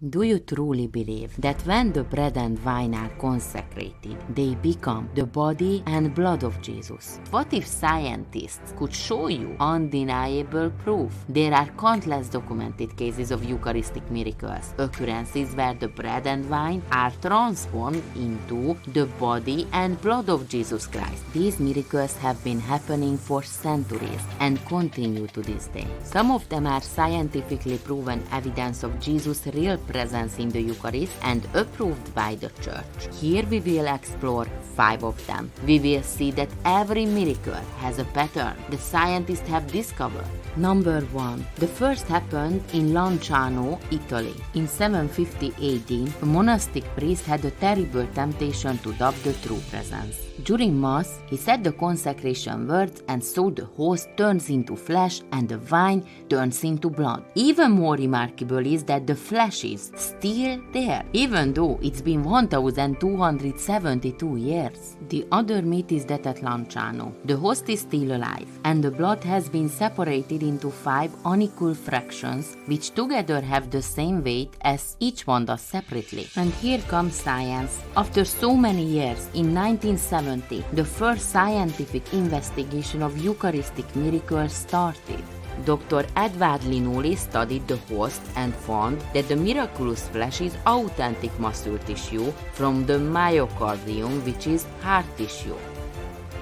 Do you truly believe that when the bread and wine are consecrated, they become the body and blood of Jesus? What if scientists could show you undeniable proof? There are countless documented cases of Eucharistic miracles, occurrences where the bread and wine are transformed into the body and blood of Jesus Christ. These miracles have been happening for centuries and continue to this day. Some of them are scientifically proven evidence of Jesus' real presence in the Eucharist and approved by the Church. Here we will explore 5 of them. We will see that every miracle has a pattern the scientists have discovered. Number 1. The first happened in Lanciano, Italy. In 750 AD, a monastic priest had a terrible temptation to doubt the true presence. During Mass, he said the consecration words and so the host turns into flesh and the wine turns into blood. Even more remarkable is that the flesh is still there, even though it's been 1272 years. The other myth is that at Lanciano, the host is still alive and the blood has been separated into 5 unequal fractions which together have the same weight as each one does separately. And here comes science. After so many years, in 1970, the first scientific investigation of Eucharistic miracles started. Dr. Edward Linoli studied the host and found that the miraculous flesh is authentic muscle tissue from the myocardium, which is heart tissue.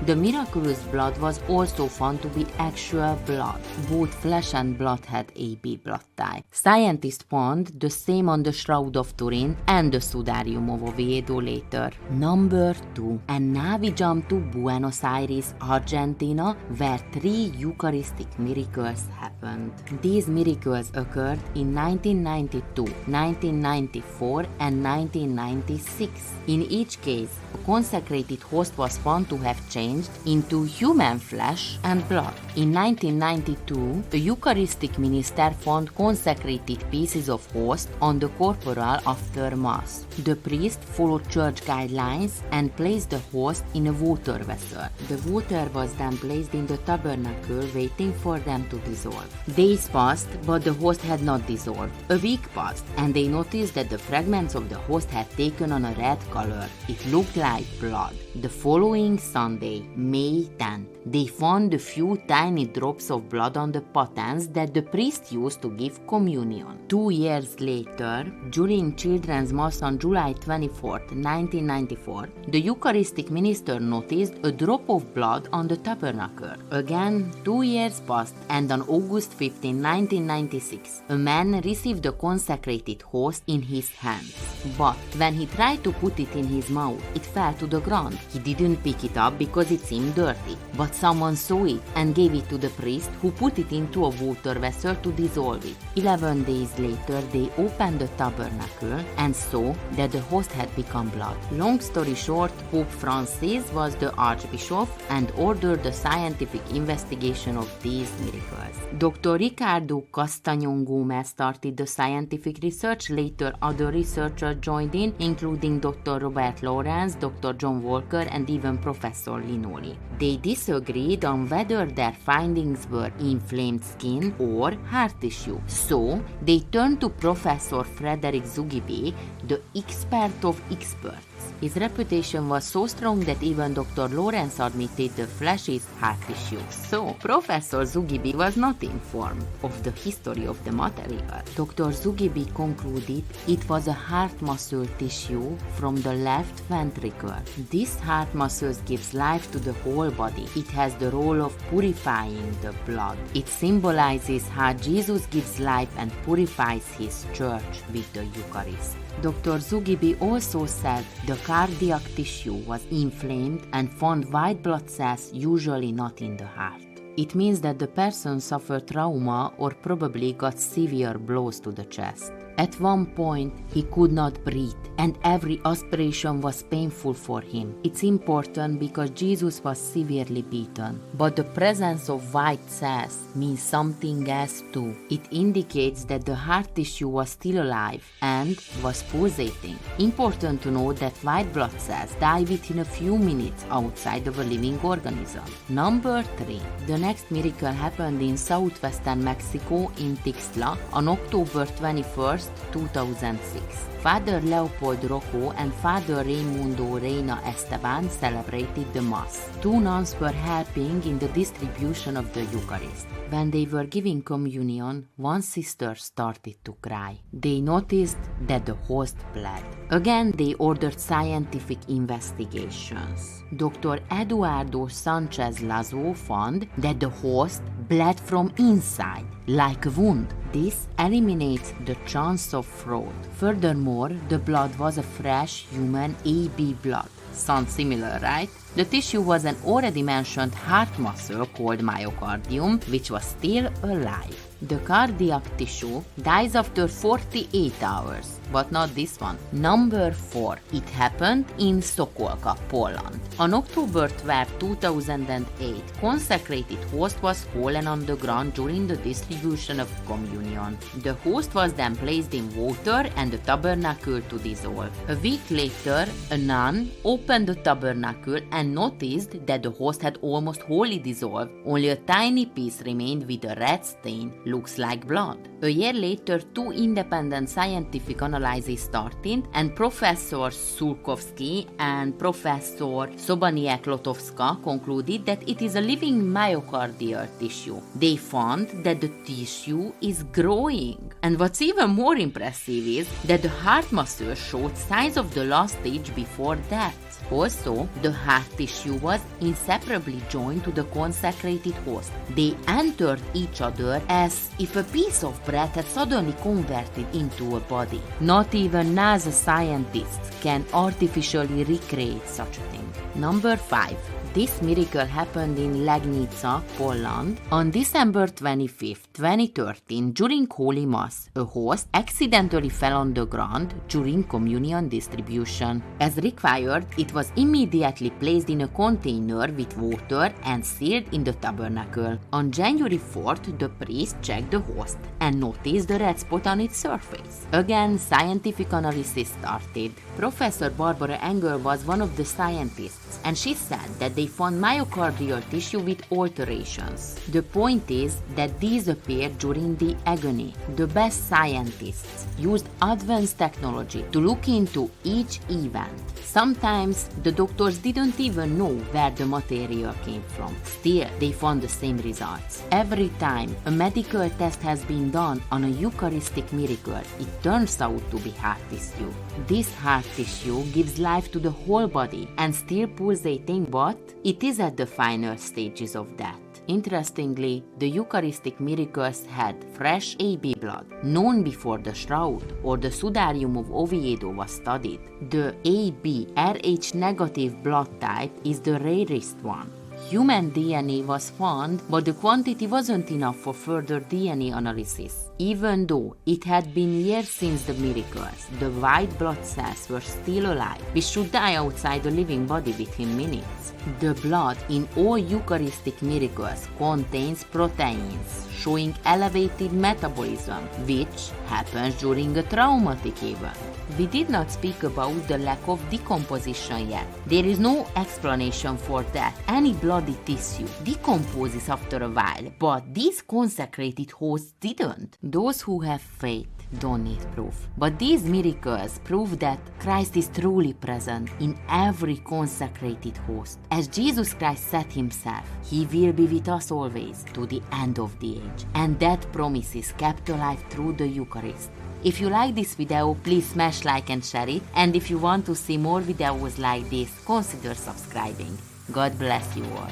The miraculous blood was also found to be actual blood. Both flesh and blood had AB blood type. Scientists found the same on the Shroud of Turin and the Sudarium of Oviedo later. Number 2. And now we jump to Buenos Aires, Argentina, where 3 Eucharistic miracles happened. These miracles occurred in 1992, 1994 and 1996. In each case, a consecrated host was found to have changed into human flesh and blood. In 1992, a Eucharistic minister found consecrated pieces of host on the corporal after Mass. The priest followed church guidelines and placed the host in a water vessel. The water was then placed in the tabernacle waiting for them to dissolve. Days passed, but the host had not dissolved. A week passed, and they noticed that the fragments of the host had taken on a red color. It looked like blood. The following Sunday, May 10th, they found a few tiny drops of blood on the patens that the priest used to give communion. 2 years later, during Children's Mass on July 24, 1994, the Eucharistic minister noticed a drop of blood on the tabernacle. Again, 2 years passed, and on August 15, 1996, a man received the consecrated host in his hands. But when he tried to put it in his mouth, it fell to the ground. He didn't pick it up because it seemed dirty, but someone saw it and gave it to the priest, who put it into a water vessel to dissolve it. 11 days later, they opened the tabernacle and saw that the host had become blood. Long story short, Pope Francis was the archbishop and ordered the scientific investigation of these miracles. Dr. Ricardo Castañón Gómez started the scientific research. Later, other researchers joined in, including Dr. Robert Lawrence, Dr. John Walker, and even Professor Linoli. They disagreed on whether their findings were inflamed skin or heart tissue. So, they turned to Professor Frederick Zugibe, the expert of experts. His reputation was so strong that even Dr. Lawrence admitted the flesh is heart tissue. So, Professor Zugibe was not informed of the history of the material. Dr. Zugibe concluded it was a heart muscle tissue from the left ventricle. This heart muscle gives life to the whole body. It has the role of purifying the blood. It symbolizes how Jesus gives life and purifies his church with the Eucharist. Dr. Zugibe also said the cardiac tissue was inflamed and found white blood cells usually not in the heart. It means that the person suffered trauma or probably got severe blows to the chest. At one point, he could not breathe, and every aspiration was painful for him. It's important because Jesus was severely beaten. But the presence of white cells means something else too. It indicates that the heart tissue was still alive and was pulsating. Important to know that white blood cells die within a few minutes outside of a living organism. Number 3. The next miracle happened in southwestern Mexico in Tixtla on October 21st, 2006. Father Leopold Rocco and Father Raimundo Reina Esteban celebrated the Mass. Two nuns were helping in the distribution of the Eucharist. When they were giving communion, one sister started to cry. They noticed that the host bled. Again, they ordered scientific investigations. Dr. Eduardo Sanchez Lazo found that the host bled from inside, like a wound. This eliminates the chance of fraud. Furthermore, the blood was a fresh human AB blood. Sounds similar, right? The tissue was an already mentioned heart muscle called myocardium, which was still alive. The cardiac tissue dies after 48 hours, but not this one. Number 4. It happened in Sokolka, Poland. On October 12, 2008, consecrated host was fallen on the ground during the distribution of communion. The host was then placed in water and the tabernacle to dissolve. A week later, a nun opened the tabernacle and noticed that the host had almost wholly dissolved. Only a tiny piece remained with a red stain. Looks like blood. A year later, 2 independent scientific analyses started, and Professor Sulkowski and Professor Sobaniak-Lotovska concluded that it is a living myocardial tissue. They found that the tissue is growing. And what's even more impressive is that the heart muscle showed signs of the last stage before death. Also, the heart tissue was inseparably joined to the consecrated host. They entered each other as if a piece of bread had suddenly converted into a body. Not even NASA scientists can artificially recreate such a thing. Number 5. This miracle happened in Legnica, Poland. On December 25, 2013, during Holy Mass, a host accidentally fell on the ground during communion distribution. As required, it was immediately placed in a container with water and sealed in the tabernacle. On January 4th, the priest checked the host and noticed the red spot on its surface. Again, scientific analysis started. Professor Barbara Engel was one of the scientists, and she said that they found myocardial tissue with alterations. The point is that these appeared during the agony. The best scientists used advanced technology to look into each event. Sometimes the doctors didn't even know where the material came from. Still, they found the same results. Every time a medical test has been done on a Eucharistic miracle, it turns out to be heart tissue. This heart tissue gives life to the whole body and still pulsating, but it is at the final stages of death. Interestingly, the Eucharistic miracles had fresh AB blood, known before the shroud or the Sudarium of Oviedo was studied. The AB Rh negative blood type is the rarest one. Human DNA was found, but the quantity wasn't enough for further DNA analysis. Even though it had been years since the miracles, the white blood cells were still alive, which should die outside the living body within minutes. The blood in all Eucharistic miracles contains proteins, showing elevated metabolism, which happens during a traumatic event. We did not speak about the lack of decomposition yet. There is no explanation for that. Any bloody tissue decomposes after a while, but these consecrated hosts didn't. Those who have faith don't need proof. But these miracles prove that Christ is truly present in every consecrated host. As Jesus Christ said himself, he will be with us always to the end of the age. And that promise is kept alive through the Eucharist. If you like this video, please smash like and share it. And if you want to see more videos like this, consider subscribing. God bless you all.